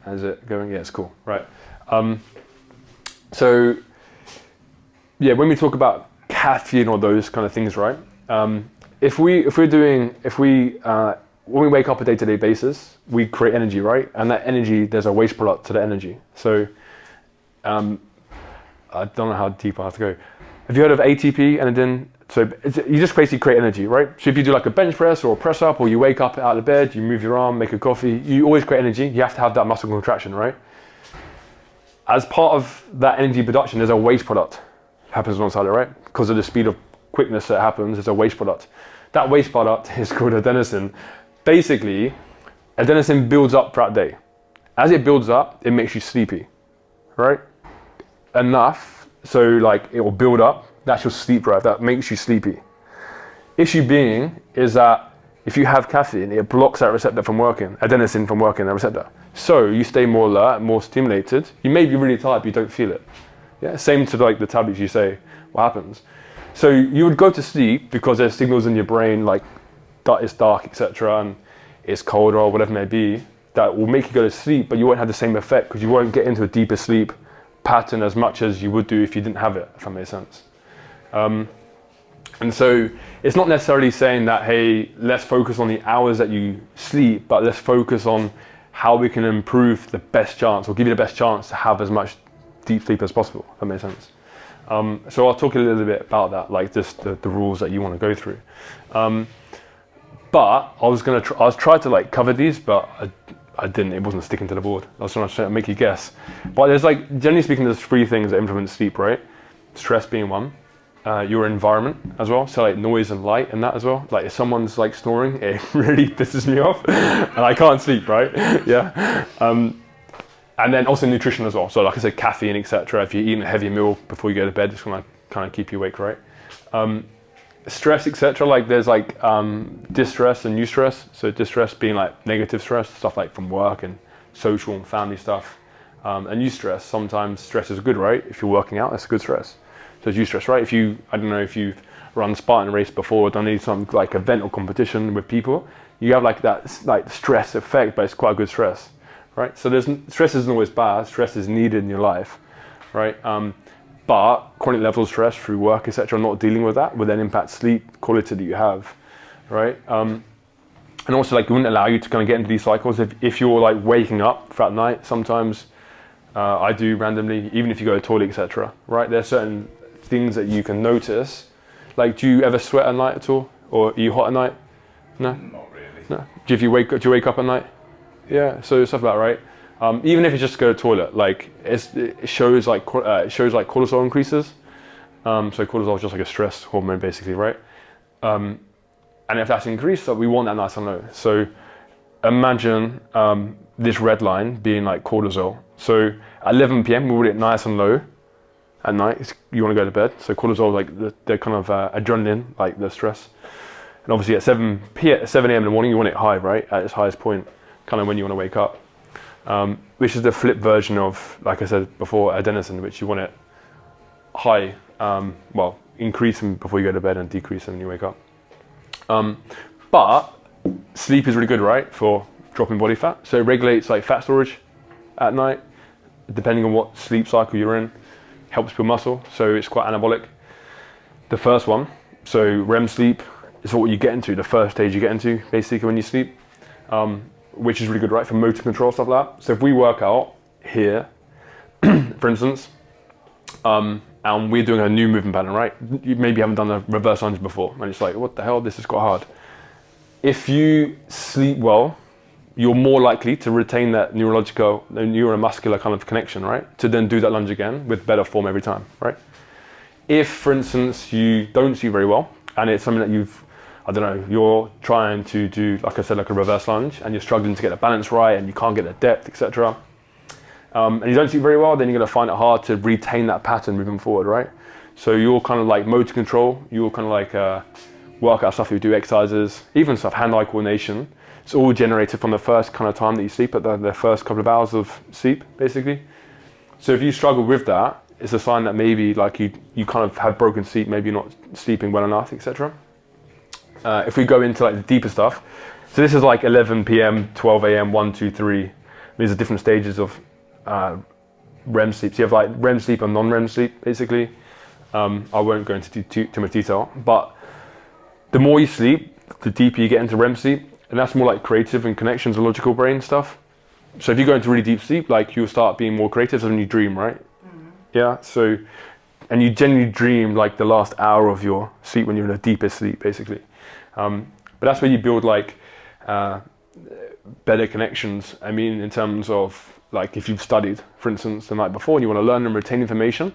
How's it going? Yeah, it's cool. Right. So, yeah, when we talk about caffeine or those kind of things, right? When we wake up on a day-to-day basis, we create energy, right? And that energy, there's a waste product to the energy. So, I don't know how deep I have to go. Have you heard of ATP? And then, so you just basically create energy, right? So if you do like a bench press or a press up, or you wake up out of bed, you move your arm, make a coffee, you always create energy. You have to have that muscle contraction, right? As part of that energy production, there's a waste product happens alongside it, right? Because of the speed of quickness that happens, there's a waste product. That waste product is called adenosine. Basically, adenosine builds up throughout the day. As it builds up, it makes you sleepy, right? Enough, so like it will build up, that's your sleep drive, that makes you sleepy. Issue being is that if you have caffeine, it blocks that receptor from working, adenosine from working, that receptor. So you stay more alert, more stimulated. You may be really tired, but you don't feel it. Yeah, same to like the tablets you say, what happens? So you would go to sleep because there's signals in your brain like that it's dark, etc., and it's cold or whatever it may be, that will make you go to sleep, but you won't have the same effect because you won't get into a deeper sleep pattern as much as you would do if you didn't have it, if that makes sense. And so it's not necessarily saying that, hey, let's focus on the hours that you sleep, but let's focus on how we can improve the best chance, or give you the best chance to have as much deep sleep as possible, if that makes sense. So I'll talk a little bit about that, like just the rules that you want to go through. But I was trying to like cover these, but I didn't, it wasn't sticking to the board. I was trying to make you guess. But there's like, generally speaking, there's 3 things that influence sleep, right? Stress being one, your environment as well. So like noise and light and that as well. Like if someone's like snoring, it really pisses me off and I can't sleep, right? Yeah. And then also nutrition as well. So like I said, caffeine, etc. If you're eating a heavy meal before you go to bed, it's gonna kind of keep you awake, right? Stress, etc. Like there's like distress and eustress. So distress being like negative stress, stuff like from work and social and family stuff. And eustress, sometimes stress is good, right? If you're working out, that's a good stress. So it's eustress, right? I don't know if you've run Spartan race before or done some like event or competition with people, you have like that like stress effect, but it's quite a good stress, right? So stress isn't always bad. Stress is needed in your life, right? But chronic levels of stress through work, etc., not dealing with that would then impact sleep quality that you have, right? And also like it wouldn't allow you to kind of get into these cycles if you're like waking up throughout the night. Sometimes I do randomly, even if you go to the toilet, etc., right? There's certain things that you can notice. Like, do you ever sweat at night at all, or are you hot at night? No. Not really. No. Do you wake up at night? Yeah. So stuff like that, right? Even if you just go to the toilet, like it shows like cortisol increases. So cortisol is just like a stress hormone, basically, right? And if that's increased, we want that nice and low. So imagine this red line being like cortisol. So at 11 p.m. we want it nice and low. At night, you want to go to bed. So cortisol is like the kind of adrenaline, like the stress. And obviously at 7 a.m. in the morning, you want it high, right? At its highest point, kind of when you want to wake up. Which is the flip version of, like I said before, adenosine, which you want it high, increasing before you go to bed and decreasing when you wake up. But sleep is really good, right, for dropping body fat. So it regulates like fat storage at night, depending on what sleep cycle you're in. Helps build muscle, so it's quite anabolic. The first one, so Rem sleep, is what you get into, the first stage you get into, basically, when you sleep. Which is really good, right, for motor control, stuff like that. So if we work out here, for instance, and we're doing a new movement pattern, right? You maybe haven't done a reverse lunge before, and it's like, what the hell, this is quite hard. If you sleep well, you're more likely to retain that neuromuscular kind of connection, right? To then do that lunge again with better form every time, right? If, for instance, you don't sleep very well, and it's something that you're trying to do, like I said, like a reverse lunge, and you're struggling to get the balance right, and you can't get the depth, etc. And you don't sleep very well, then you're going to find it hard to retain that pattern moving forward, right? So you're kind of like motor control, you're kind of like workout stuff, you do exercises, even stuff, hand-eye coordination. It's all generated from the first kind of time that you sleep, at the first couple of hours of sleep, basically. So if you struggle with that, it's a sign that maybe like you kind of have broken sleep, maybe you're not sleeping well enough, etc. If we go into like the deeper stuff, so this is like 11 p.m., 12 a.m., 1, 2, 3, There's different stages of REM sleep. So you have like REM sleep and non-REM sleep, basically. I won't go into too much detail, but the more you sleep, the deeper you get into REM sleep, and that's more like creative and connections and logical brain stuff. So if you go into really deep sleep, like you'll start being more creative when you dream, right? Mm-hmm. Yeah. So, and you generally dream like the last hour of your sleep when you're in the deepest sleep, basically. But that's where you build like better connections. I mean, in terms of like if you've studied, for instance, the night before and you want to learn and retain information,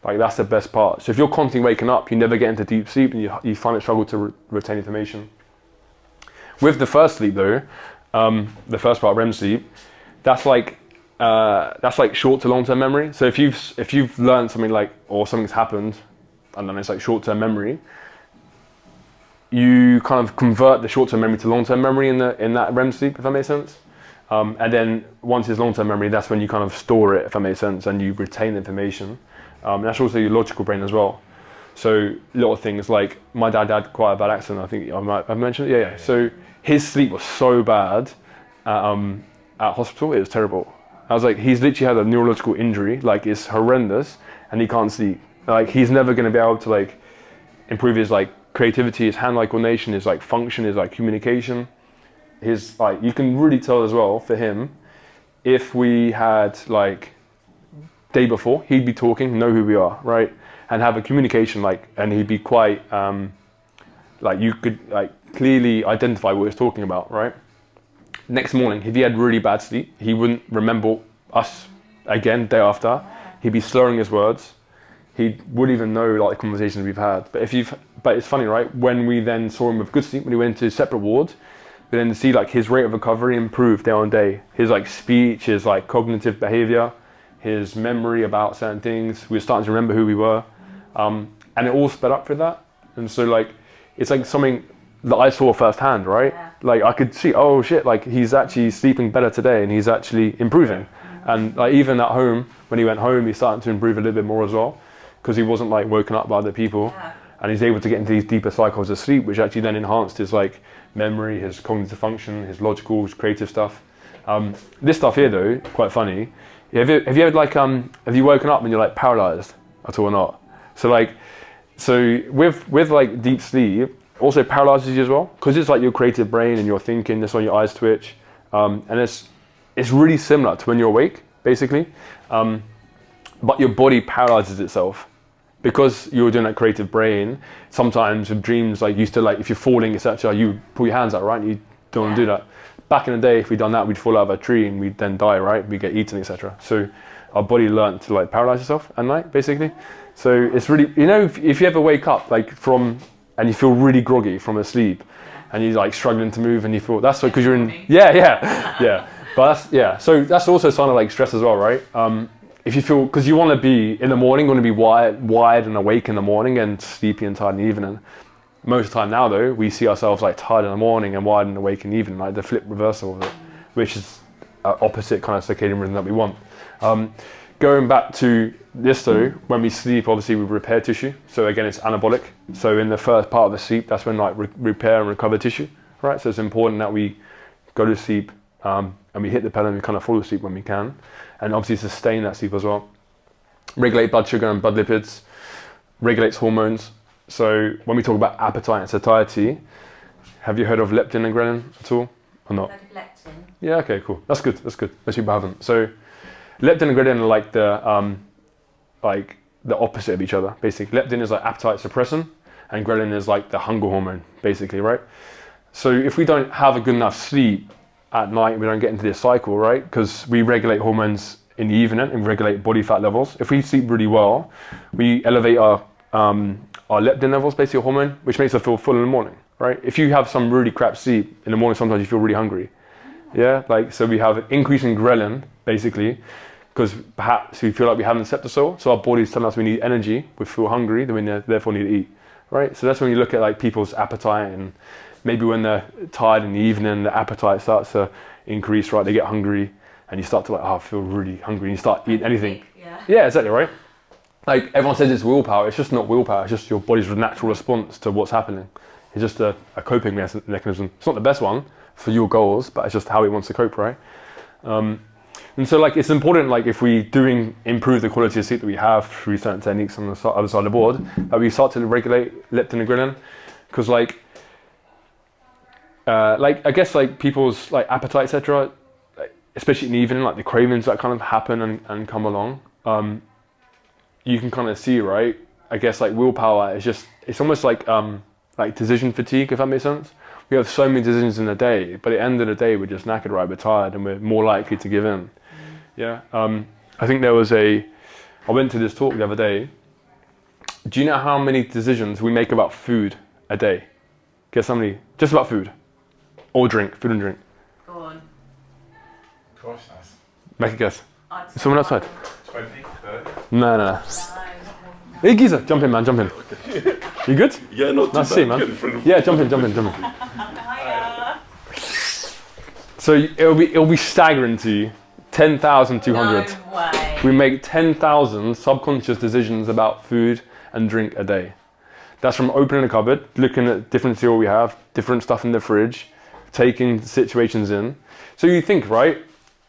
like that's the best part. So if you're constantly waking up, you never get into deep sleep and you find it struggle to retain information. With the first sleep though, the first part, REM sleep, that's like short to long-term memory. So if you've learned something like, or something's happened, and then it's like short-term memory, you kind of convert the short-term memory to long-term memory in that REM sleep, if that makes sense. And then once it's long-term memory, that's when you kind of store it, if that makes sense, and you retain the information. That's also your logical brain as well. So little things like my dad had quite a bad accident. I think I've mentioned it. Yeah. So his sleep was so bad at hospital, it was terrible. I was like, he's literally had a neurological injury, like it's horrendous, and he can't sleep. Like he's never going to be able to like improve his like creativity, his hand-eye coordination, his like function, his like communication. His like, you can really tell as well for him, if we had like day before, he'd be talking, know who we are, right, and have a communication like, and he'd be quite like you could like clearly identify what he was talking about, right? Next morning, if he had really bad sleep, he wouldn't remember us again day after. He'd be slurring his words. He wouldn't even know like the conversations we've had. But it's funny, right? When we then saw him with good sleep, when he went to separate wards, we then see like his rate of recovery improve day on day. His like speech, his like cognitive behavior, his memory about certain things. We were starting to remember who we were, and it all sped up for that. And so like it's like something that I saw firsthand, right? Yeah. Like I could see, oh shit, like he's actually sleeping better today and he's actually improving. Mm-hmm. And like even at home, when he went home, he's starting to improve a little bit more as well, because he wasn't like woken up by other people. Yeah. And he's able to get into these deeper cycles of sleep, which actually then enhanced his like memory, his cognitive function, his logical, his creative stuff. This stuff here though, quite funny. Have you ever like have you woken up and you're like paralyzed at all or not? So with like deep sleep, also paralyzes you as well, because it's like your creative brain and you're thinking, that's when your eyes twitch, and it's really similar to when you're awake, basically, but your body paralyzes itself because you're doing that creative brain. Sometimes with dreams, like used to like if you're falling, etc., you pull your hands out, right? You don't want to do that. Back in the day, if we'd done that, we'd fall out of a tree and we'd then die, right? We'd get eaten, etc. So our body learned to like paralyze itself at night, basically. So it's really, you know, if you ever wake up like and you feel really groggy from a sleep, and you're like struggling to move, and you feel that's because you're in, yeah. But so that's also a sign of like stress as well, right? If you feel, because you want to be in the morning, you want to be wired and awake in the morning, and sleepy and tired in the evening. Most of the time now, though, we see ourselves like tired in the morning and wired and awake in the evening, like the flip reversal of it, which is opposite kind of circadian rhythm that we want. Going back to this though, when we sleep, obviously we repair tissue. So again, it's anabolic. So in the first part of the sleep, that's when like repair and recover tissue, right? So it's important that we go to sleep and we hit the pedal and we kind of fall asleep when we can. And obviously sustain that sleep as well. Regulate blood sugar and blood lipids, regulates hormones. So when we talk about appetite and satiety, have you heard of leptin and ghrelin at all or not? Leptin. Yeah, okay, cool. That's good. Most people haven't. So leptin and ghrelin are like the opposite of each other, basically. Leptin is like appetite suppressant, and ghrelin is like the hunger hormone, basically, right? So if we don't have a good enough sleep at night, we don't get into this cycle, right? Because we regulate hormones in the evening and regulate body fat levels. If we sleep really well, we elevate our leptin levels, basically a hormone, which makes us feel full in the morning, right? If you have some really crap sleep in the morning, sometimes you feel really hungry. Yeah, like so we have an increase in ghrelin, basically, because perhaps we feel like we haven't slept so our body's telling us we need energy, we feel hungry, then we therefore need to eat, right? So that's when you look at like people's appetite, and maybe when they're tired in the evening, the appetite starts to increase, right? They get hungry, and you start to like, I feel really hungry, and you start eating anything. Yeah, exactly, right? Like everyone says it's willpower, it's just not willpower, it's just your body's natural response to what's happening. It's just a coping mechanism. It's not the best one for your goals, but it's just how it wants to cope, right? And so like it's important, like if we do improve the quality of sleep that we have through certain techniques on the other side of the board, that we start to regulate leptin and ghrelin, because like I guess like people's like appetite, etc., like, especially in the evening, like the cravings that kind of happen and come along, you can kind of see, right? I guess like willpower is just, it's almost like decision fatigue, if that makes sense. We have so many decisions in a day, but at the end of the day, we're just knackered, right? We're tired and we're more likely to give in. Yeah. I think I went to this talk the other day. Do you know how many decisions we make about food a day? Guess how many? Just about food. Or drink, food and drink. Go on. Gosh, that's Make a guess. Someone outside. 20, 30. No. Hey Giza, jump in man, jump in. You good? Yeah, not too Nice to bad. see you, man. Yeah, jump in. Hiya. So it'll be staggering to you. 10,200. No way. We make 10,000 subconscious decisions about food and drink a day. That's from opening a cupboard, looking at different cereal we have, different stuff in the fridge, taking situations in. So you think, right?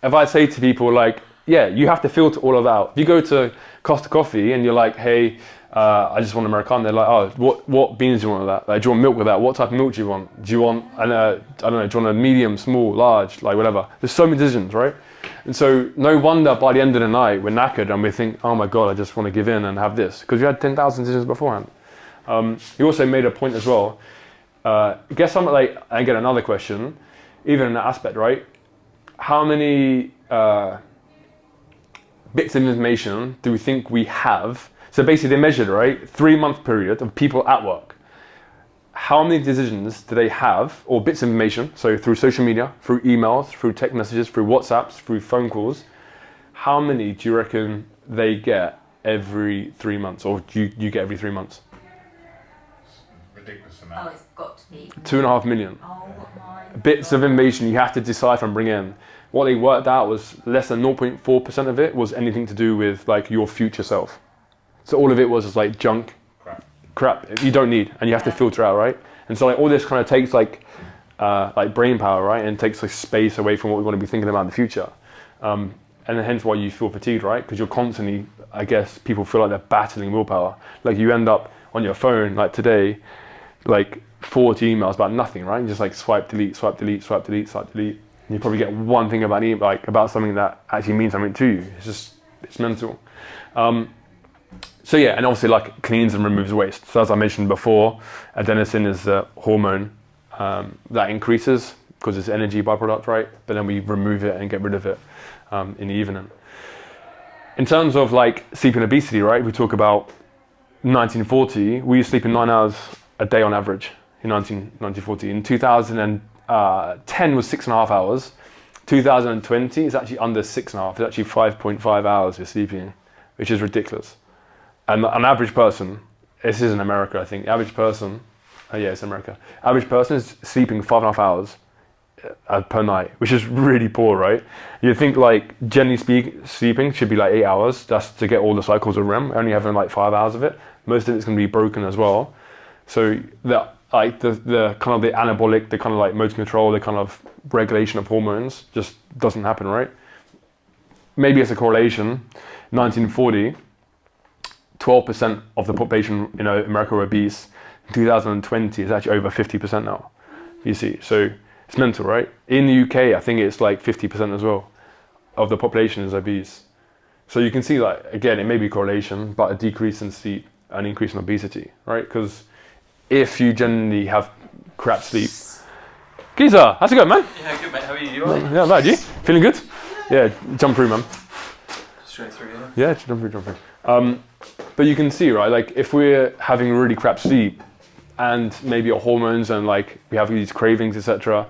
If I say to people like, yeah, you have to filter all of that out. If you go to Costa Coffee and you're like, hey, I just want Americano, they're like, oh, what beans do you want with that? Like, do you want milk with that? What type of milk do you want? Do you want, I don't know, do you want a medium, small, large, like whatever? There's so many decisions, right? And so no wonder by the end of the night, we're knackered and we think, oh my God, I just want to give in and have this. Because you had 10,000 decisions beforehand. You also made a point as well. Guess something like, I get another question, even in that aspect, right? How many bits of information do we think we have? So basically they measured, right, 3-month period of people at work. How many decisions do they have, or bits of information, so through social media, through emails, through text messages, through WhatsApps, through phone calls, how many do you reckon they get every 3 months, or do you get every 3 months? Ridiculous Oh, amount. it's got to be. 2.5 million. Oh my. Bits of information you have to decipher and bring in. What they worked out was less than 0.4% of it was anything to do with like your future self. So all of it was just like junk, crap you don't need, and you have to filter out, right? And so like all this kind of takes like brain power, right? And takes like space away from what we want to be thinking about in the future. And then hence why you feel fatigued, right? Because you're constantly, I guess, people feel like they're battling willpower. Like you end up on your phone, like today, like 40 emails about nothing, right? You just like swipe, delete, swipe, delete, swipe, delete, swipe, delete. And you probably get one thing about about something that actually means something to you. It's mental. So yeah, and obviously like cleans and removes waste. So as I mentioned before, adenosine is a hormone that increases because it's energy byproduct, right? But then we remove it and get rid of it in the evening. In terms of like sleep and obesity, right? We talk about 1940, we used to sleep in 9 hours a day on average in 1940. In 2010 was 6.5 hours. 2020 is actually under 6.5. It's actually 5.5 hours you're sleeping, which is ridiculous. And an average person, this is in America, I think. The average person, yeah, it's America. Average person is sleeping 5.5 hours per night, which is really poor, right? You think like generally sleeping should be like 8 hours. That's to get all the cycles of REM. Only having like 5 hours of it. Most of it's going to be broken as well. So the kind of the anabolic, the kind of like motor control, the kind of regulation of hormones just doesn't happen, right? Maybe it's a correlation. 1940. 12% of the population in America were obese. In 2020, it's actually over 50% now. You see, so it's mental, right? In the UK, I think it's like 50% as well of the population is obese. So you can see that, again, it may be correlation, but a decrease in sleep, an increase in obesity, right? Because if you generally have crap sleep. Giza, how's it going, man? Yeah, good mate, how are you? You alright? Yeah, bad, you? Feeling good? Yeah, jump through, man. Straight through, yeah? Yeah, jump through. But you can see, right, like if we're having really crap sleep and maybe our hormones and like we have these cravings, etc.,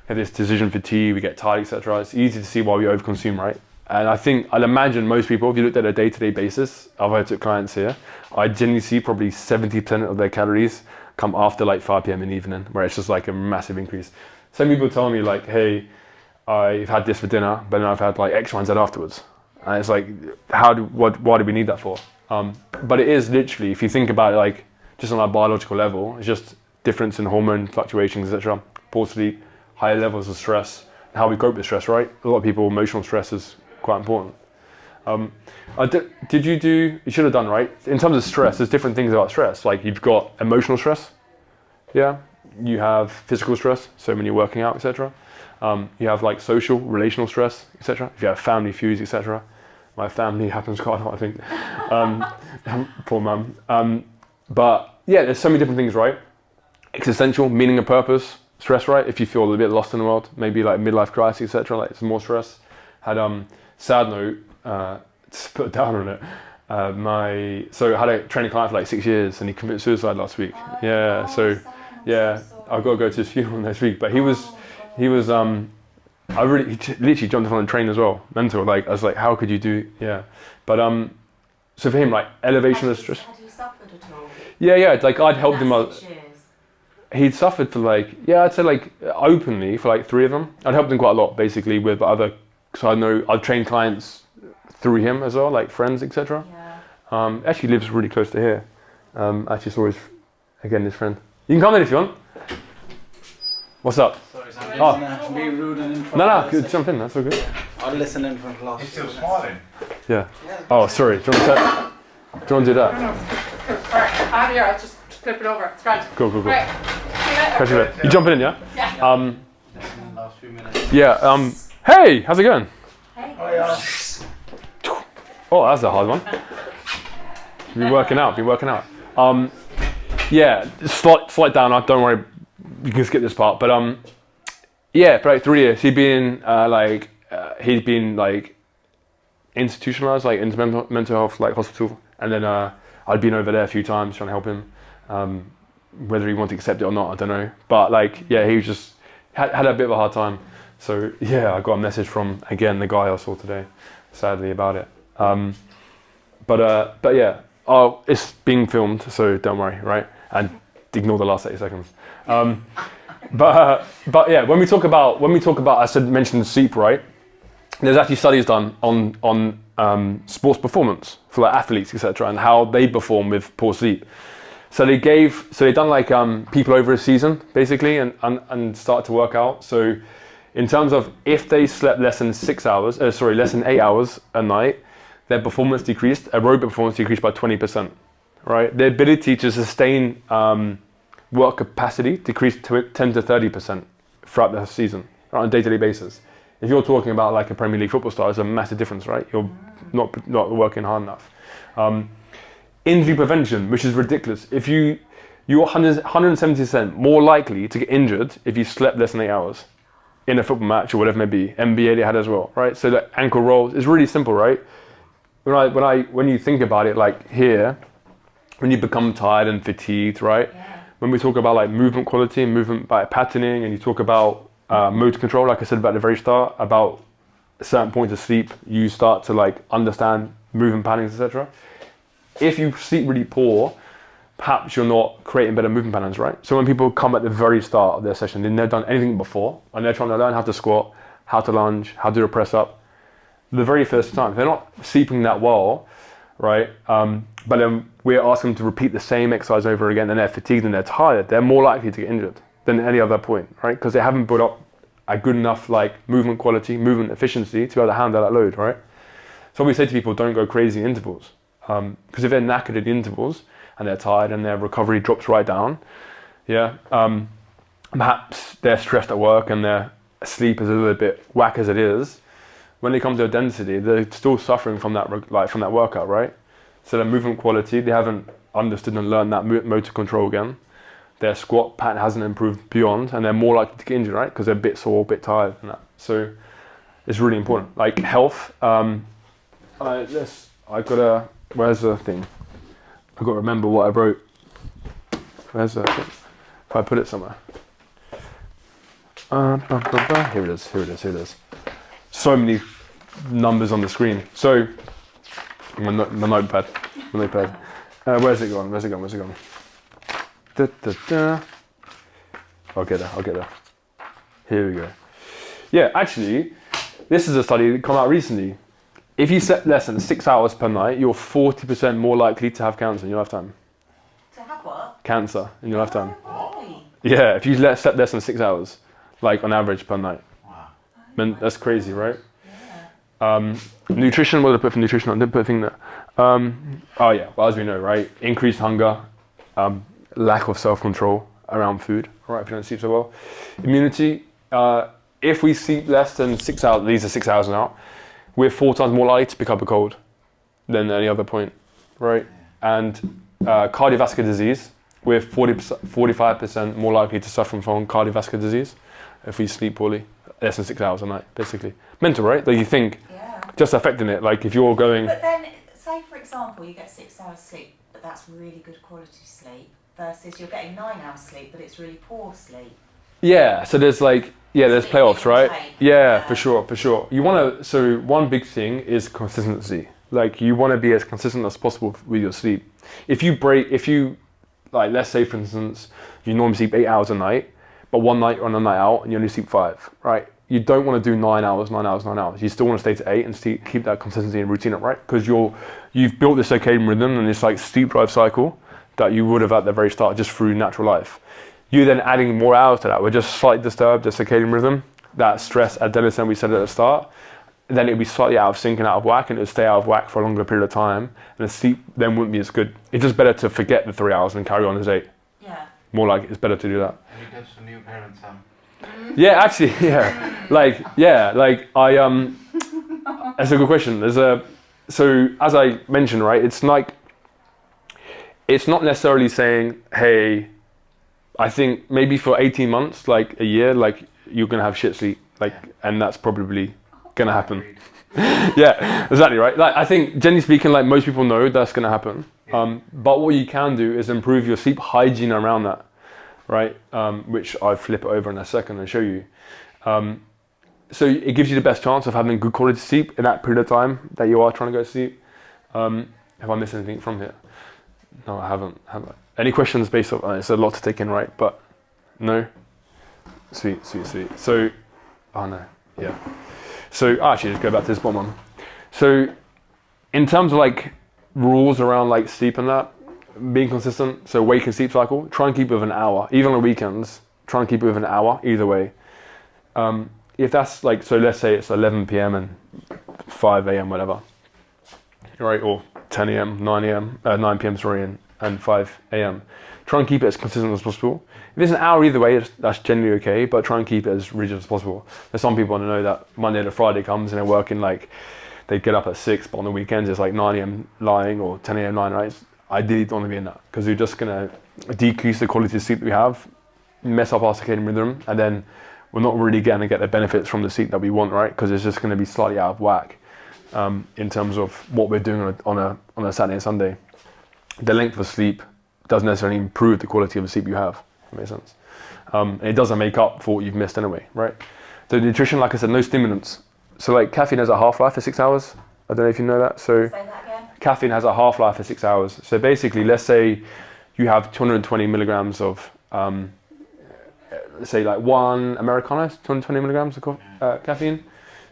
have this decision fatigue, we get tired, etc., it's easy to see why we overconsume, right? And I'd imagine most people, if you looked at a day-to-day basis, I've had clients here, I generally see probably 70% of their calories come after like 5 p.m. in the evening, where it's just like a massive increase. Some people tell me like, hey, I've had this for dinner, but then I've had like X, Y, and Z afterwards. And it's like, why do we need that for? But it is literally, if you think about it, like just on a biological level, it's just difference in hormone fluctuations, etc. Poor sleep, higher levels of stress, how we cope with stress, right? A lot of people, emotional stress is quite important. Did you do? You should have done, right? In terms of stress, there's different things about stress. Like you've got emotional stress, yeah. You have physical stress, so when you're working out, etc. You have like social, relational stress, etc. If you have family feuds, etc. My family happens quite a lot, I think. Poor mum. But yeah, there's so many different things, right? Existential, meaning and purpose, stress, right? If you feel a bit lost in the world, maybe like midlife crisis, etc. Like it's more stress. Had sad note. To put down on it. I had a training client for like 6 years, and he committed suicide last week. Yeah, so yeah, I've got to go to his funeral next week. But he was, he literally jumped on the train as well. Mental, like I was like, how could you do? Yeah, but so for him, like elevation of stress. Had you suffered at all? Yeah, like I'd helped him out. 6 years. He'd suffered for like, I'd say like openly for like 3 of them. I'd helped him quite a lot, basically with other. So I know I'd trained clients through him as well, like friends, etc. Yeah. Actually lives really close to here. Actually saw his friend. You can come in if you want. What's up? Sorry, Sam. Oh. Have to be rude and interrupt. No, good, jump in, that's all good. I'll listen in for the last. He's still 2 minutes. smiling. Yeah. Oh, sorry, do you want to do that? No, it's good. Alright, I have it here, I'll just flip it over. It's grand. Cool. Right. See you later. Catch you later. You jumping in, yeah? Yeah. Listen in the last few minutes. Yeah, hey, how's it going? Hey. Oh yeah. Oh, that's a hard one. Been working out. Yeah, slight downer, don't worry, you can skip this part. But yeah, for like 3 years, he'd been institutionalized, like into mental health, like hospital. And then I'd been over there a few times trying to help him. Whether he wanted to accept it or not, I don't know. But like, yeah, he was just had a bit of a hard time. So yeah, I got a message from, again, the guy I saw today, sadly, about it. But yeah, it's being filmed, so don't worry, right? And ignore the last 80 seconds. But yeah, when we talk about, mentioned sleep, right? There's actually studies done on sports performance for like athletes, etc., and how they perform with poor sleep. So they done like people over a season basically, and started to work out. So in terms of if they slept less than 8 hours a night, their performance decreased, aerobic performance decreased by 20%, right? Their ability to sustain work capacity decreased to 10 to 30% throughout the season, right, on a day-to-day basis. If you're talking about like a Premier League football star, it's a massive difference, right? You're not working hard enough. Injury prevention, which is ridiculous. If you're 170% more likely to get injured if you slept less than 8 hours in a football match or whatever it may be. NBA they had as well, right? So the ankle rolls, it's really simple, right? When you think about it, like here, when you become tired and fatigued, right? Yeah. When we talk about like movement quality and movement by patterning, and you talk about motor control, like I said about the very start, about certain points of sleep, you start to like understand movement patterns, etc. If you sleep really poor, perhaps you're not creating better movement patterns, right? So when people come at the very start of their session, they've never done anything before, and they're trying to learn how to squat, how to lunge, how to do a press up, the very first time, they're not sleeping that well, right? But then we're asking them to repeat the same exercise over again, and they're fatigued and they're tired. They're more likely to get injured than any other point, right? Because they haven't built up a good enough like movement quality, movement efficiency to be able to handle that load, right? So we say to people, don't go crazy in intervals, because if they're knackered at the intervals and they're tired and their recovery drops right down, yeah, perhaps they're stressed at work and their sleep is a little bit whack as it is. When they come to a density, they're still suffering from that from that workout, right? So their movement quality, they haven't understood and learned that motor control again. Their squat pattern hasn't improved beyond, and they're more likely to get injured, right? Because they're a bit sore, a bit tired, and that. So it's really important. Like health. Where's the thing? I've got to remember what I wrote. Where's the thing? If I put it somewhere. Here it is. So many numbers on the screen. So my notepad. Where's it gone? I'll get there. Here we go. Yeah, actually, this is a study that came out recently. If you slept less than 6 hours per night, you're 40% more likely to have cancer in your lifetime. To have what? Cancer in your lifetime. Oh, really? Yeah, if you slept less than 6 hours, like on average per night. Wow. Man, that's crazy, right? Nutrition, what did I put for nutrition? I didn't put a thing there. Oh yeah, well, as we know, right? Increased hunger, lack of self-control around food, right? If you don't sleep so well. Immunity, if we sleep less than 6 hours, these are 6 hours now, we're 4 times more likely to pick up a cold than any other point, right? And cardiovascular disease, we're 45% more likely to suffer from cardiovascular disease if we sleep poorly, less than 6 hours a night, basically. Mental, right? Like you think, Yeah. just affecting it. Like if you're going, But then, say for example, you get 6 hours sleep, but that's really good quality sleep, versus you're getting 9 hours sleep, but it's really poor sleep. yeah. So there's like, yeah, there's Sleep playoffs, right? intake, Yeah, yeah. for sure. You want to. So one big thing is consistency. Like you want to be as consistent as possible with your sleep. If you like, let's say for instance, you normally sleep 8 hours a night, but one night you're on a night out and you only sleep 5, right? You don't want to do 9 hours. You still want to stay to 8 and keep that consistency and routine up, right? Because you've built this circadian rhythm and this like sleep drive cycle that you would have at the very start just through natural life. You're then adding more hours to that. We're just slightly disturbed the circadian rhythm, that stress adenosine we said at the start. Then it'd be slightly out of sync and out of whack, and it'd stay out of whack for a longer period of time, and the sleep then wouldn't be as good. It's just better to forget the 3 hours and carry on as 8. Yeah. More like it's better to do that. And you get some new parents, Yeah, actually, yeah. That's a good question. So as I mentioned, right, it's not necessarily saying, hey, I think maybe for 18 months, like a year, like you're gonna have shit sleep, like, and that's probably gonna happen. Yeah, exactly, right. Like I think, generally speaking, like most people know that's gonna happen. But what you can do is improve your sleep hygiene around that, right? Which I'll flip it over in a second and show you. So it gives you the best chance of having good quality sleep in that period of time that you are trying to go to sleep. Have I missed anything from here? No, I haven't. Have I? Any questions based on, it's a lot to take in, right? But no? Sweet. So, oh no, yeah. So actually, just go back to this bottom one. So in terms of like rules around like sleep and that, being consistent, so wake and sleep cycle, try and keep it with an hour. Even on the weekends, try and keep it with an hour, either way. If that's like, so let's say it's 11 p.m. and 5 a.m. whatever, right? Or 10 a.m., 9 p.m. sorry, and 5 a.m. Try and keep it as consistent as possible. If it's an hour either way, that's generally okay, but try and keep it as rigid as possible. There's some people I know that Monday to Friday comes and they're working like, they get up at 6, but on the weekends it's like 9 a.m. lying or 10 a.m. lying, right? Ideally don't want to be in that, because you're just going to decrease the quality of sleep we have, mess up our circadian rhythm, and then we're not really going to get the benefits from the sleep that we want, right? Because it's just going to be slightly out of whack in terms of what we're doing on a Saturday and Sunday. The length of sleep doesn't necessarily improve the quality of the sleep you have. That makes sense. And it doesn't make up for what you've missed anyway, right? So nutrition, like I said, no stimulants. So like caffeine has a half-life of 6 hours. I don't know if you know that. So Say that again. caffeine has a half-life of 6 hours. So basically, let's say you have 220 milligrams of, let's say like one Americano, 220 milligrams of caffeine.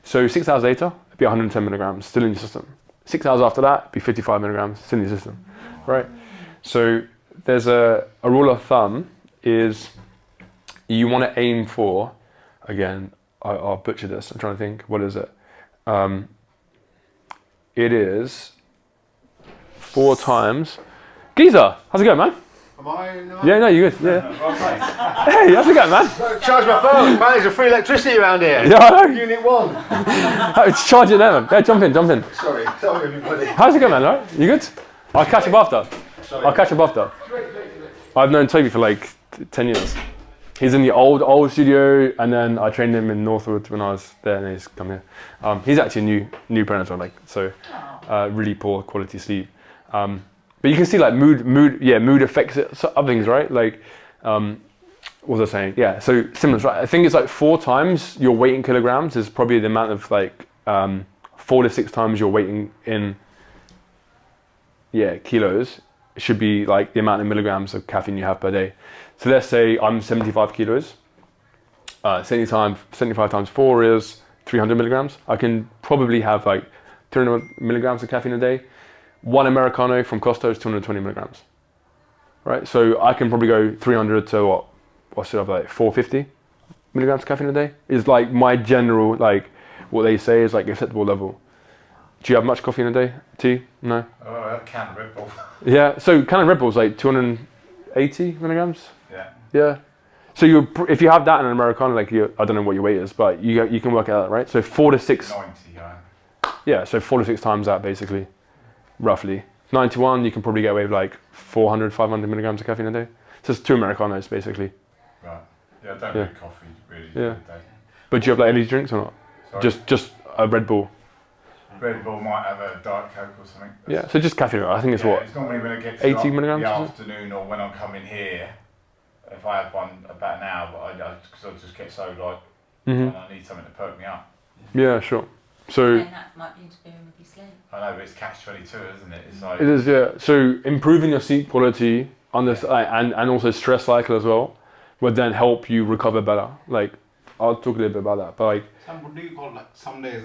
So 6 hours later, it'd be 110 milligrams still in your system. 6 hours after that, it'd be 55 milligrams still in your system, right? So there's a rule of thumb is you want to aim for, again, I'll butcher this, I'm trying to think, what is it? It is 4 times. Geezer, how's it going, man? Am I? No? Yeah, no, you're good. Yeah. Hey, how's it going, man? Don't charge my phone. Apparently there's free electricity around here. Yeah, I know. Unit 1. Oh, charge it there, man. Yeah, jump in. Sorry everybody. How's it going, man? All right? You good? I'll catch up after. I've known Toby for like 10 years. He's in the old studio, and then I trained him in Northwood when I was there, and he's come here. He's actually a new predator, like, so really poor quality sleep. But you can see like mood affects it, so other things, right? Like, what was I saying? Yeah, so stimulants, right? I think it's like 4 times your weight in kilograms is probably the amount of like 4 to 6 times your weight in kilos. It should be like the amount of milligrams of caffeine you have per day. So let's say I'm 75 kilos. 75 times 4 is 300 milligrams. I can probably have like 300 milligrams of caffeine a day. One Americano from Costa is 220 milligrams, right? So I can probably go 300 to what should I have, like 450 milligrams of caffeine a day is like my general, like what they say is like acceptable level. Do you have much coffee in a day? Tea? No. Oh, a can of Red Bull. Yeah. So kind of Red Bull's like 280 milligrams. Yeah. Yeah. So if you have that in an Americano, like I don't know what your weight is, but you can work it out, right? So 4 to 6. 90, yeah. Yeah. So 4 to 6 times that basically, roughly. 91, you can probably get away with like 400, 500 milligrams of caffeine a day. So it's 2 Americanos basically. Right. Yeah, I don't Yeah. drink coffee really Yeah. every day. But do you have like energy drinks or not? Sorry. Just a Red Bull. Red Bull might have a Diet Coke or something. Yeah. So just caffeine. I think it's what. It's normally when it gets to 80 like milligrams, the is it? afternoon or when I'm coming here. If I have one about an hour, but because I just get so like, Mhm. and I need something to perk me up. Yeah. Sure. So. And that might be interfering with your sleep. I know, but it's catch-22, isn't it? It's like It is, yeah. So improving your sleep quality and also stress cycle as well would then help you recover better. Like, I'll talk a little bit about that. But like, What do you call like some days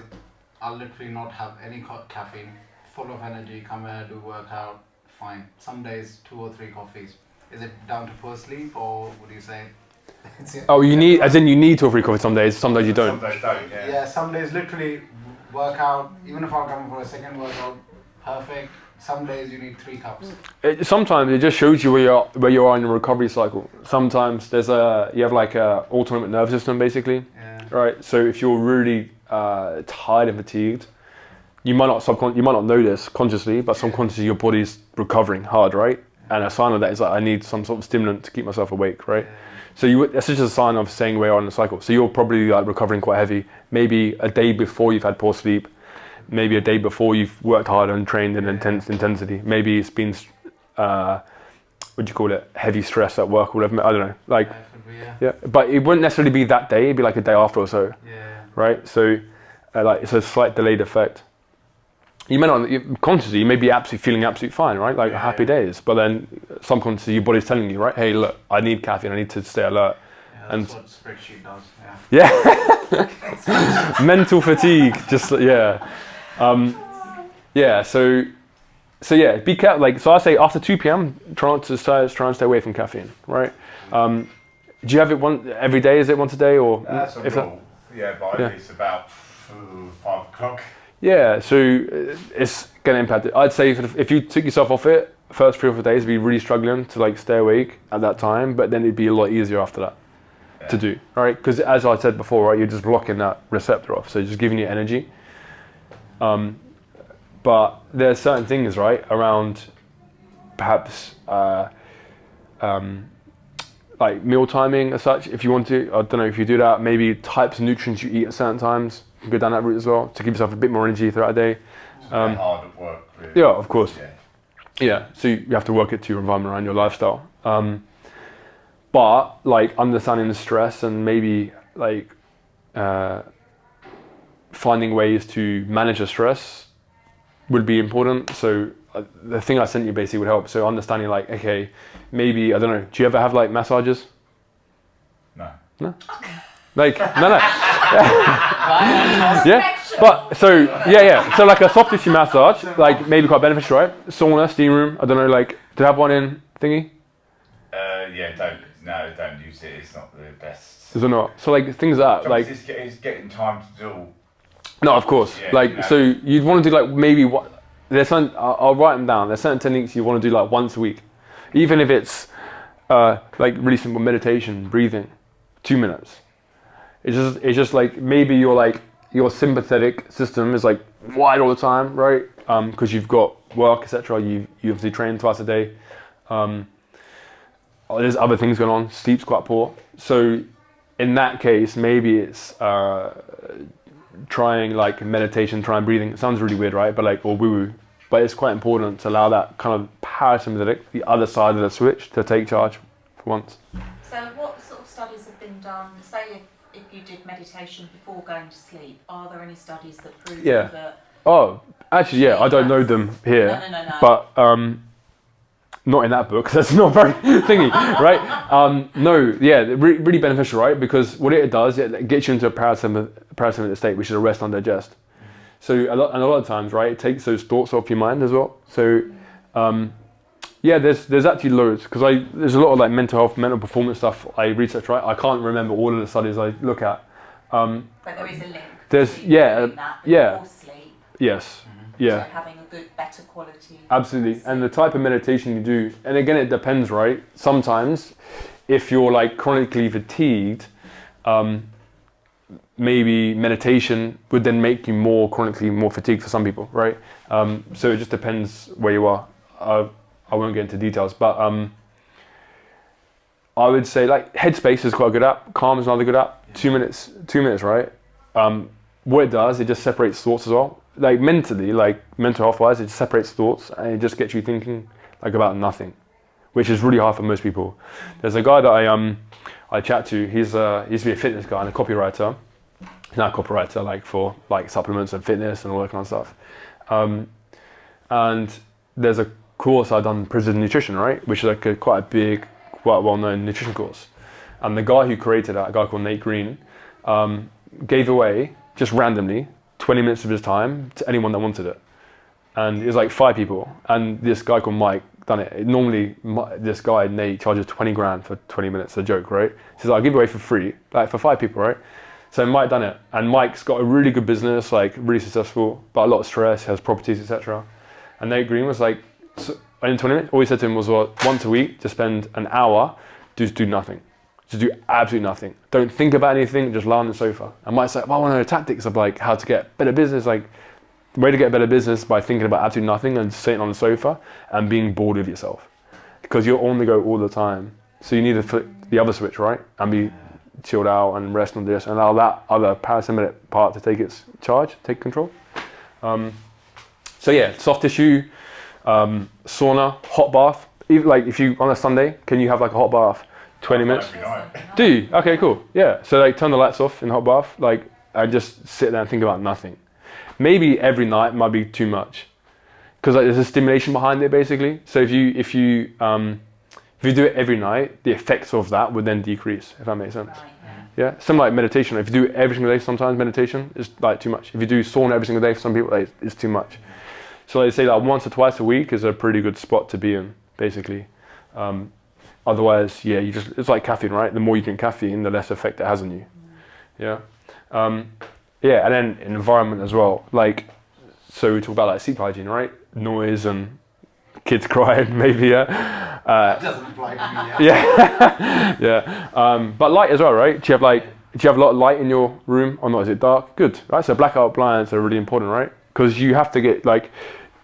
I'll literally not have any caffeine, full of energy, come here, do workout, fine. Some days 2 or 3 coffees. Is it down to poor sleep or would you say? you need 2 or 3 coffee some days you don't. some days don't. Yeah. Yeah, some days literally workout, even if I'm coming for a second workout, perfect. Some days you need 3 cups. Sometimes it just shows you where you are in the recovery cycle. Sometimes you have like a autonomic nervous system basically, Yeah. right? So if you're really tired and fatigued, you might not know this consciously, but subconsciously your body's recovering hard, right? And a sign of that is like I need some sort of stimulant to keep myself awake, right? So that's just a sign of saying where you are in the cycle. So you're probably like recovering quite heavy, maybe a day before you've had poor sleep, maybe a day before you've worked hard and trained in intense intensity. Maybe it's been, what do you call it, heavy stress at work or whatever. I don't know. Like, Could be, yeah. yeah, but it wouldn't necessarily be that day. It'd be like a day after or so, Yeah. right? So, like it's a slight delayed effect. You may not consciously, you may be feeling absolutely fine, right? Like happy days, but then subconsciously your body's telling you, right? Hey, look, I need caffeine. I need to stay alert. Yeah, And- that's what spreadsheet does. Yeah. Yeah. Mental fatigue, just yeah. Yeah, so yeah, be careful. Like, so I say after 2 p.m, try and stay away from caffeine, right? Do you have it every day? Is it once a day or? That's a if rule. Yeah, but Yeah. it's about 5 o'clock. Yeah, so it's going to impact it. I'd say if you took yourself off it, first 3 or 4 days, you'd be really struggling to like stay awake at that time, but then it'd be a lot easier after that to do, all right? Because as I said before, right, you're just blocking that receptor off, so just giving you energy. But there's certain things, right, around perhaps like meal timing as such, if you want to. I don't know if you do that. Maybe types of nutrients you eat at certain times. You can go down that route as well to give yourself a bit more energy throughout the day. It's hard at work, really. Yeah, of course. Yeah. Yeah, so you have to work it to your environment around your lifestyle. But like understanding the stress and maybe like finding ways to manage the stress would be important. So the thing I sent you basically would help. So understanding like, okay, maybe, I don't know, do you ever have like massages? No. No? Like, no. Yeah, but so, yeah. So like a soft tissue massage, like maybe quite beneficial, right? Sauna, steam room, I don't know, like, do you have one in thingy? Yeah, don't use it. It's not the best. Is it not? So like things like that, like, It's getting time to do. no, of course. Yeah, like, you know. so you'd want to do like maybe what? There's certain. I'll write them down. There's certain techniques you want to do like once a week, even if it's like really simple meditation, breathing, 2 minutes. It's just like maybe your sympathetic system is like wide all the time, right? Because you've got work, etc. You have to train twice a day. There's other things going on. Sleep's quite poor. So in that case, maybe it's trying like meditation, trying breathing. It sounds really weird, right? But like, or woo-woo. But it's quite important to allow that kind of parasympathetic, the other side of the switch, to take charge for once. So what sort of studies have been done? Say if you did meditation before going to sleep, are there any studies that prove Yeah. that? Oh, actually, yeah, I don't know them here. No. But not in that book, 'cause that's not very thingy, right? No, yeah, really beneficial, right? Because what it does, it gets you into a parasympathetic state, which is a rest and digest. So a lot of times, right, it takes those thoughts off your mind as well. So yeah, there's actually loads, because there's a lot of like mental health, mental performance stuff I research, right? I can't remember all of the studies I look at. But there is a link. There's Doing that yeah. before sleep. Yes. Yeah. So having a good, better quality. Absolutely. And the type of meditation you do, and again, it depends, right? Sometimes, if you're like chronically fatigued, maybe meditation would then make you more chronically more fatigued for some people, right? So it just depends where you are. I won't get into details, but I would say like Headspace is quite a good app. Calm is another good app. 2 minutes, right? What it does, it just separates thoughts as well. Like mentally, like mental health wise, it just separates thoughts and it just gets you thinking like about nothing, which is really hard for most people. There's a guy that I chat to. He used to be a fitness guy and a copywriter. He's now a copywriter like for like supplements and fitness and all that kind of stuff. And there's a course I've done, Prison Nutrition, right, which is like quite a big, quite well-known nutrition course. And the guy who created that, a guy called Nate Green, gave away just randomly 20 minutes of his time to anyone that wanted it. And it was like 5 people. And this guy called Mike done it. Normally, this guy, Nate, charges 20 grand for 20 minutes, a joke, right? He says, I'll give it away for free, like for 5 people, right? So Mike done it. And Mike's got a really good business, like really successful, but a lot of stress, has properties, etc. And Nate Green was like, so in 20 minutes, all he said to him was, well, once a week, to spend an hour, just do nothing. Just do absolutely nothing. Don't think about anything, just lie on the sofa. And Mike's like, well, I want to know tactics of like how to get better business. Like, the way to get better business by thinking about absolutely nothing and sitting on the sofa and being bored with yourself. Because you're on the go all the time. So you need to flip the other switch, right? And be chilled out and rest on this and allow that other parasympathetic part to take its charge, take control. So yeah, soft tissue, sauna, hot bath. Even like if you, on a Sunday, can you have like a hot bath? 20 minutes? Every night. Do you? Okay, cool. Yeah. So like turn the lights off in the hot bath, like, and just sit there and think about nothing. Maybe every night might be too much, because like there's a stimulation behind it basically. So if you do it every night, the effects of that would then decrease. If that makes sense. Right, Yeah. Similar like meditation. If you do it every single day, sometimes meditation is like too much. If you do sauna every single day, for some people like, it's too much. So they say that once or twice a week is a pretty good spot to be in, basically. Otherwise, yeah, it's like caffeine, right? The more you drink caffeine, the less effect it has on you. Yeah. Yeah, and then environment as well. Like, so we talk about like sleep hygiene, right? Noise and kids crying, maybe, yeah. That doesn't apply to me yet. Yeah, yeah. But light as well, right? Do you have a lot of light in your room, or not? Is it dark? Good, right? So blackout blinds are really important, right? Because you have to get like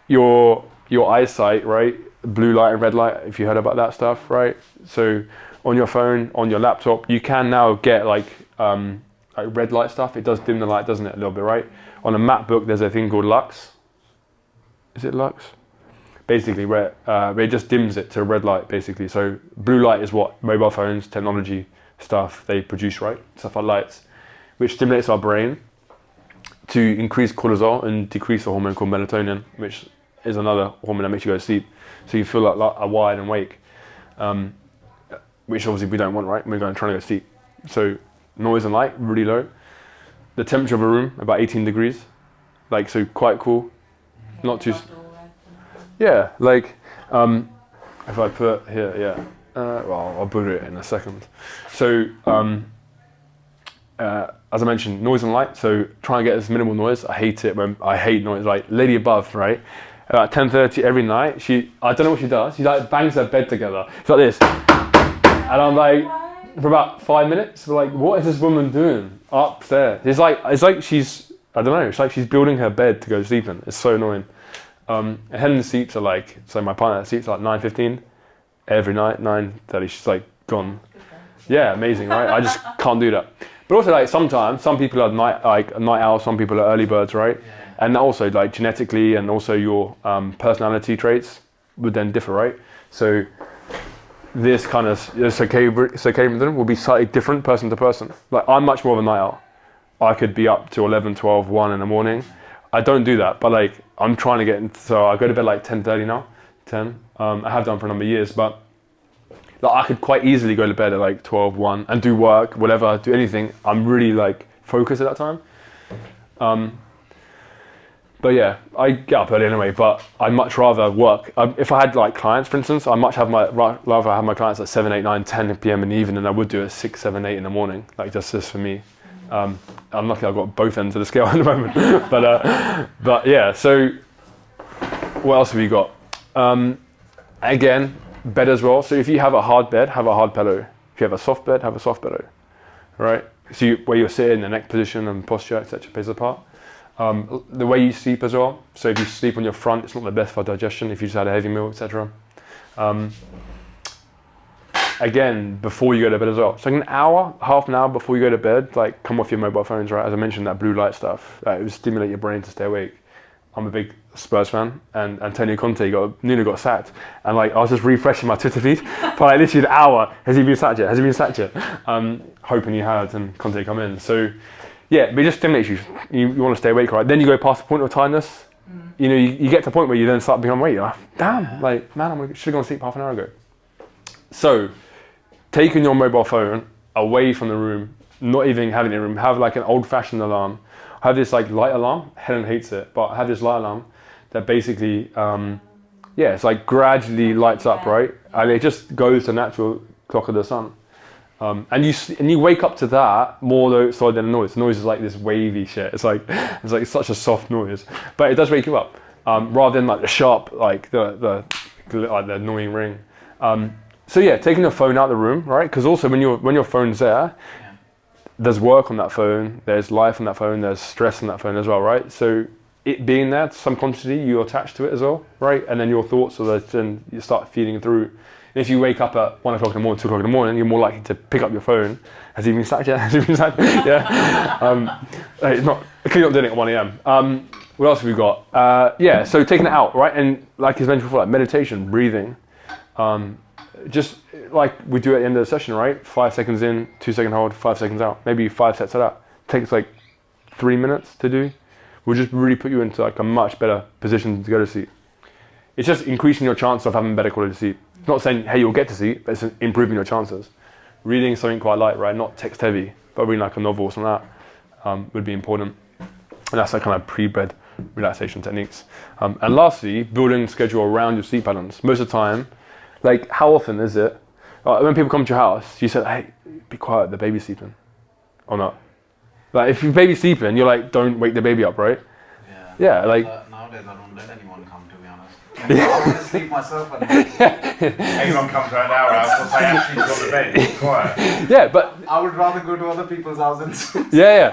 your eyesight, right? Blue light and red light, if you heard about that stuff, right? So on your phone, on your laptop, you can now get like red light stuff. It does dim the light, doesn't it, a little bit, right? On a MacBook, there's a thing called Lux. Is it Lux? Basically, where it just dims it to red light, basically. So blue light is what mobile phones, technology stuff, they produce, right? Stuff like lights, which stimulates our brain to increase cortisol and decrease a hormone called melatonin, which is another hormone that makes you go to sleep. So you feel like wide and awake, which obviously we don't want, right? We're trying to go to sleep. So noise and light, really low. The temperature of a room, about 18 degrees. Like, so quite cool. Not too... Yeah, like, if I put here, yeah. Well, I'll put it in a second. So, as I mentioned, noise and light. So try and get as minimal noise. I hate noise. Like lady above, right? About 10:30 every night, I don't know what she does. She like bangs her bed together. It's like this, and I'm like, for about 5 minutes, we're like, what is this woman doing upstairs? It's like she's, I don't know. It's like she's building her bed to go to sleep in. It's so annoying. Helen sleeps at like, so my partner sleeps at like 9:15 every night. 9:30, she's like gone. Yeah, amazing, right? I just can't do that. But also, like sometimes some people are night owls, some people are early birds, right? Yeah. And also, like genetically, and also your personality traits would then differ, right? So this kind of circadian rhythm will be slightly different person to person. Like I'm much more of a night owl. I could be up to 11, 12, 1 in the morning. I don't do that, but like I'm trying to get into, so I go to bed like 10:30 now, 10. I have done for a number of years, but like I could quite easily go to bed at like 12, 1 and do work, whatever, do anything. I'm really like focused at that time. But yeah, I get up early anyway, but I'd much rather work. If I had like clients, for instance, I'd rather have my clients at 7, 8, 9, 10 p.m. in the evening than I would do at 6, 7, 8 in the morning. Like that's just for me. I'm lucky I've got both ends of the scale at the moment. but yeah, so what else have we got? Again, bed as well. So if you have a hard bed, have a hard pillow. If you have a soft bed, have a soft pillow, right? So where you're sitting, the neck position and posture, etc. plays a part. The way you sleep as well. So if you sleep on your front, it's not the best for digestion if you just had a heavy meal, etc. Again, before you go to bed as well. So like an hour, half an hour before you go to bed, like come off your mobile phones, right? As I mentioned, that blue light stuff, it will stimulate your brain to stay awake. I'm a big Spurs fan, and Antonio Conte Nuno got sacked, and like I was just refreshing my Twitter feed for like literally an hour. Has he been sacked yet? Has he been sacked yet? Hoping he had, and Conte come in. So yeah, but it just stimulates you. You want to stay awake, right? Then you go past the point of tiredness. You know, you get to a point where you then start becoming awake. You're like, damn, like man, I should have gone to sleep half an hour ago. So taking your mobile phone away from the room, not even having it in the room, have like an old-fashioned alarm. Have this like light alarm. Helen hates it, but have this light alarm that basically, it's like gradually lights up, right? And it just goes to natural clock of the sun. And you wake up to that more so than the noise. The noise is like this wavy shit. It's like such a soft noise, but it does wake you up rather than like the sharp, like the annoying ring. So yeah, taking your phone out of the room, right? Because also when your phone's there, there's work on that phone, there's life on that phone, there's stress on that phone as well, right? So it being there, subconsciously you attach to it as well, right? And then your thoughts then you start feeding through. And if you wake up at 1 o'clock in the morning, 2 o'clock in the morning, you're more likely to pick up your phone. Has he been sacked yet? Has he been sacked? Yeah. It's not clearly not doing it at 1 a.m. What else have we got? So taking it out, right? And like you mentioned before, like meditation, breathing. Just like we do at the end of the session, right? 5 seconds in, 2 second hold, 5 seconds out. Maybe 5 sets of that. Takes like 3 minutes to do. Will just really put you into like a much better position to go to sleep. It's just increasing your chance of having better quality sleep. It's not saying, hey, you'll get to sleep, but it's improving your chances. Reading something quite light, right? Not text heavy, but reading like a novel or something like that would be important. And that's like kind of pre-bed relaxation techniques. And lastly, building a schedule around your sleep patterns. Most of the time, like, how often is it? When people come to your house, you say, hey, be quiet, the baby's sleeping. Or not? Like, if your baby's sleeping, you're like, don't wake the baby up, right? Yeah, like... nowadays, I don't let anyone come, to be honest. I want to sleep myself. Anyone comes around our house, will say, actually, he's on the bed, be quiet. Yeah, but... I would rather go to other people's houses. Yeah.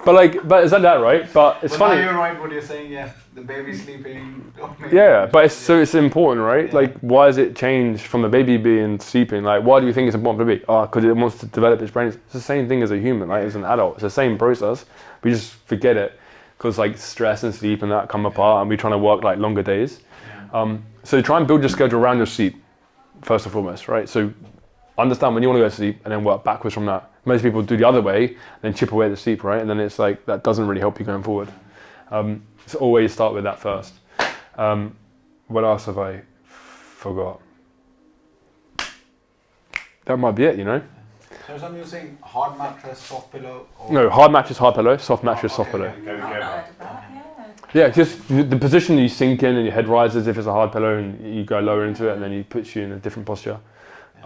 But is that right? But it's funny. You're right, what you're saying, yeah. The baby's sleeping. Yeah, but it's important, right? Yeah. Like, why does it change from the baby being sleeping? Like, why do you think it's important for the baby? Because it wants to develop its brain. It's the same thing as a human, right? As an adult, it's the same process. We just forget it because like stress and sleep and that come apart, and we're trying to work like longer days. Yeah. So try and build your schedule around your sleep, first and foremost, right? So understand when you want to go to sleep, and then work backwards from that. Most people do the other way, then chip away at the sleep, right? And then it's like that doesn't really help you going forward. So always start with that first. What else have I forgot? That might be it, you know? So I'm using hard mattress, soft pillow? Or... No, hard mattress, hard pillow, soft mattress, soft pillow. Yeah, just the position you sink in and your head rises if it's a hard pillow, and you go lower into it, and then he puts you in a different posture.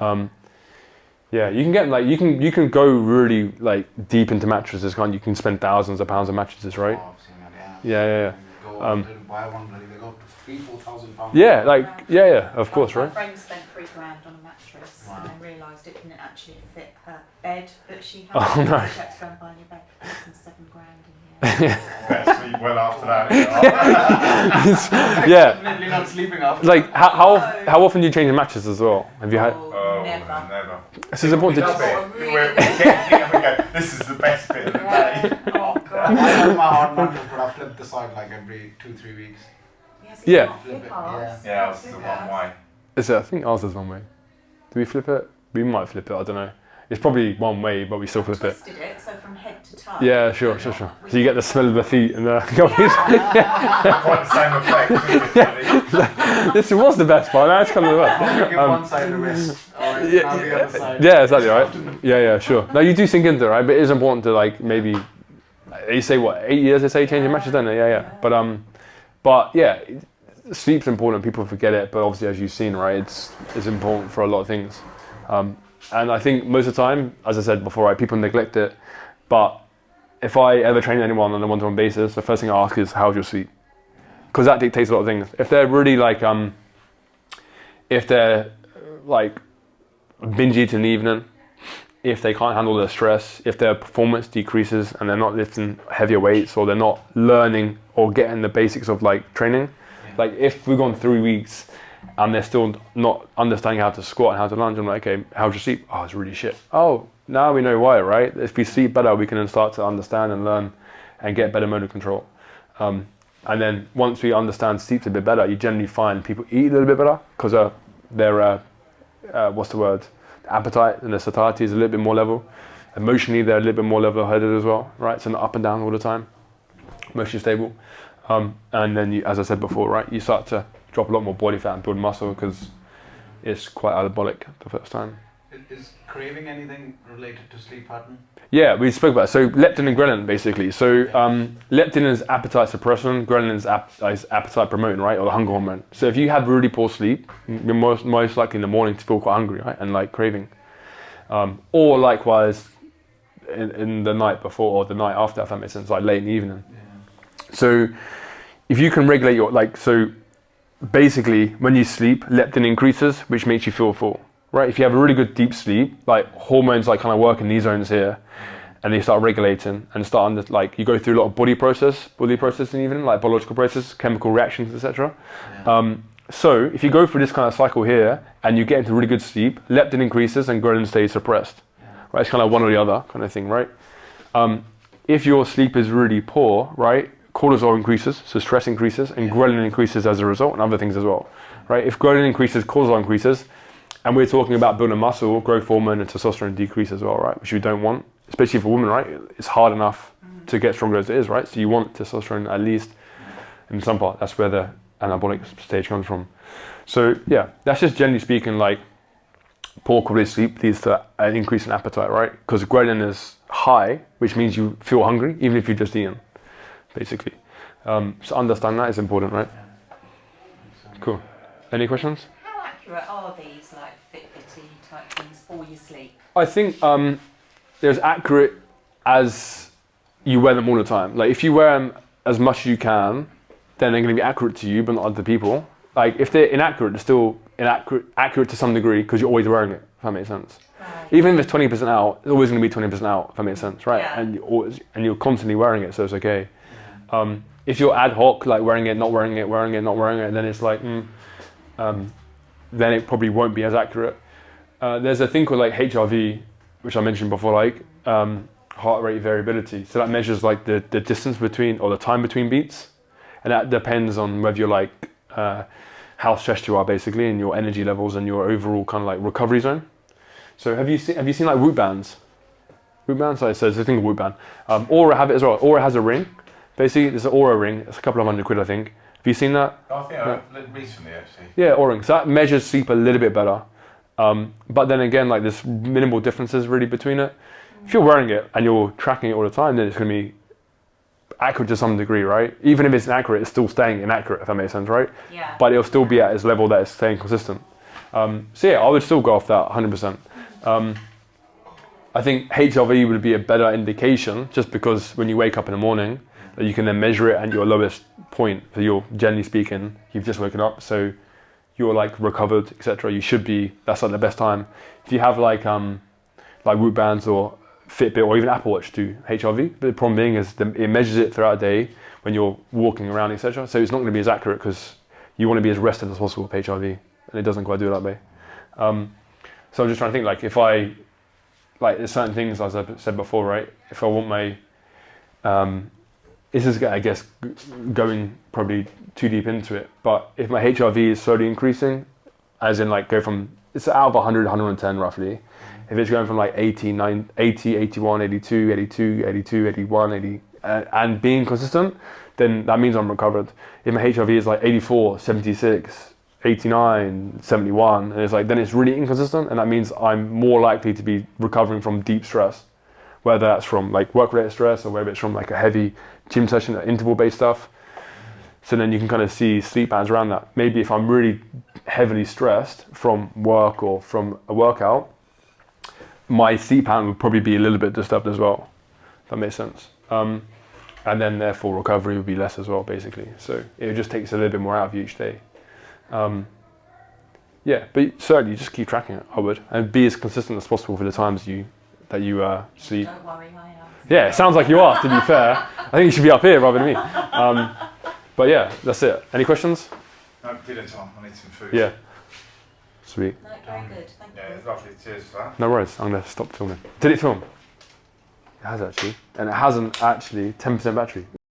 Yeah, you can get like you can go really like deep into mattresses. You can spend thousands of pounds on mattresses, right? Oh, I've seen that, Yeah. Go buy one, they go up to £3,000-4,000. Yeah, like of course, right? My friend spent £3,000 on a mattress, and then realised it didn't actually fit her bed that she had. Oh no! She had to go and buy a new bed. Some £7,000 in here. Better sleep well after that. Yeah. Definitely not sleeping after. Like how often do you change your mattress as well? Have you had? Oh, never. This is important. Love it. We're getting it, we go, this is the best bit of the day. Oh god. I have my hard mattress, but I flip the side like every 2-3 weeks. Yes, Yeah. you can't flip ours. Yeah, it's the one way. Is it? I think ours is one way. Do we flip it? We might flip it. I don't know. It's probably one way, but we still flip it. Twisted it, so from head to toe. Yeah, sure. So you get the smell of the feet and the. Quite the same effect. This was the best part. Now it's kind of the best. Give one side a rest. Alright, now the other side. Yeah, exactly right. Yeah, sure. No, you do sink into it, right? But it is important to like maybe. You say what? 8 years? They say changing matches, don't they? Yeah. But yeah, sleep's important. People forget it, but obviously, as you've seen, right, it's important for a lot of things. And I think most of the time, as I said before, right, people neglect it. But if I ever train anyone on a one-to-one basis, the first thing I ask is, how's your sleep? Because that dictates a lot of things. If they're really like, if they're like binge eating in the evening, if they can't handle their stress, if their performance decreases and they're not lifting heavier weights, or they're not learning or getting the basics of like training, like if we've gone 3 weeks and they're still not understanding how to squat and how to lunge, I'm like, okay, how's your sleep? Oh, it's really shit. Oh, now we know why, right? If we sleep better, we can then start to understand and learn and get better motor control. And then once we understand sleep's a bit better, you generally find people eat a little bit better because their what's the word? Appetite and their satiety is a little bit more level. Emotionally, they're a little bit more level-headed as well, right? So not up and down all the time, emotionally stable. And then, as I said before, right, you start to drop a lot more body fat and build muscle because it's quite anabolic the first time. Is craving anything related to sleep pattern? Yeah, we spoke about it. So leptin and ghrelin, basically. So leptin is appetite suppression, ghrelin is appetite promoting, right, or the hunger hormone. So if you have really poor sleep, you're most likely in the morning to feel quite hungry, right, and like craving. Or likewise in the night before or the night after, if that makes sense, like late in the evening. Yeah. So if you can regulate your, like, so basically when you sleep, leptin increases, which makes you feel full. Right, if you have a really good deep sleep, like hormones like kind of work in these zones here, and they start regulating and start under, like you go through a lot of body process in the evening, like biological process, chemical reactions, etc. Yeah. So if you go through this kind of cycle here and you get into really good sleep, leptin increases and ghrelin stays suppressed. Yeah. Right, it's kind of one or the other kind of thing, right? If your sleep is really poor, right, cortisol increases, so stress increases, and ghrelin increases as a result, and other things as well, right? If ghrelin increases, cortisol increases. And we're talking about building muscle, growth hormone and testosterone decrease as well, right? Which you don't want, especially for women, right? It's hard enough to get stronger as it is, right? So you want testosterone at least in some part. That's where the anabolic stage comes from. So yeah, that's just generally speaking, like poor quality sleep leads to an increase in appetite, right? Because ghrelin is high, which means you feel hungry, even if you're just eating, basically. So understand that is important, right? Cool. Any questions? How accurate are these like Fitbit-y type things for your sleep? I think they're as accurate as you wear them all the time. Like if you wear them as much as you can, then they're going to be accurate to you, but not other people. Like if they're inaccurate, they're still accurate to some degree because you're always wearing it. If that makes sense. Right. Even if it's 20% out, it's always going to be 20% out. If that makes sense, right? Yeah. And you're constantly wearing it, so it's okay. Yeah. If you're ad hoc, like wearing it, not wearing it, wearing it, not wearing it, then it's like, then it probably won't be as accurate. There's a thing called like HRV, which I mentioned before, like heart rate variability. So that measures like the distance between, or the time between beats. And that depends on whether you're like, how stressed you are basically, and your energy levels and your overall kind of like recovery zone. So have you seen like Whoop bands? Whoop bands, so there's a thing called Whoop band. Aura have it as well. Aura has a ring. Basically, there's an Aura ring. It's a couple of £100, I think. Have you seen that? I think I looked recently actually. Yeah, Aura ring. So that measures sleep a little bit better. But then again, like there's minimal differences really between it. If you're wearing it and you're tracking it all the time, then it's going to be accurate to some degree, right? Even if it's inaccurate, it's still staying inaccurate, if that makes sense, right? Yeah. But it'll still be at its level that it's staying consistent. So yeah, I would still go off that 100%. I think HRV would be a better indication, just because when you wake up in the morning, that you can then measure it at your lowest point. So you're, generally speaking, you've just woken up, so you're like recovered, etc. You should be. That's like the best time. If you have like Whoop bands or Fitbit or even Apple Watch do HRV, but the problem being is it measures it throughout the day when you're walking around, etc. So it's not going to be as accurate because you want to be as rested as possible with HRV, and it doesn't quite do it that way. So I'm just trying to think, like if I, like there's certain things, as I said before, right? If I want my, this is I guess going probably too deep into it, but if my HRV is slowly increasing, as in like go from, it's out of 100, 110 roughly. If it's going from like 80, 81, 82, 82, 82, 81, 80, and being consistent, then that means I'm recovered. If my HRV is like 84, 76, 89, 71, and it's like, then it's really inconsistent, and that means I'm more likely to be recovering from deep stress, whether that's from like work-related stress or whether it's from like a heavy gym session or interval-based stuff. So then you can kind of see sleep patterns around that. Maybe if I'm really heavily stressed from work or from a workout, my sleep pattern would probably be a little bit disturbed as well, if that makes sense. and then therefore recovery would be less as well, basically. So it just takes a little bit more out of you each day. Yeah, but certainly just keep tracking it, I would, and be as consistent as possible for the times that you sleep. Don't worry, I am. Yeah, it sounds like you are, to be fair. I think you should be up here rather than me. But yeah, that's it. Any questions? No, dinner time. I need some food. Yeah. Sweet. No, very good. Thank Yeah, you. it's lovely. Cheers for that. No worries. I'm going to stop filming. Did it film? It has actually. And it hasn't actually 10% battery.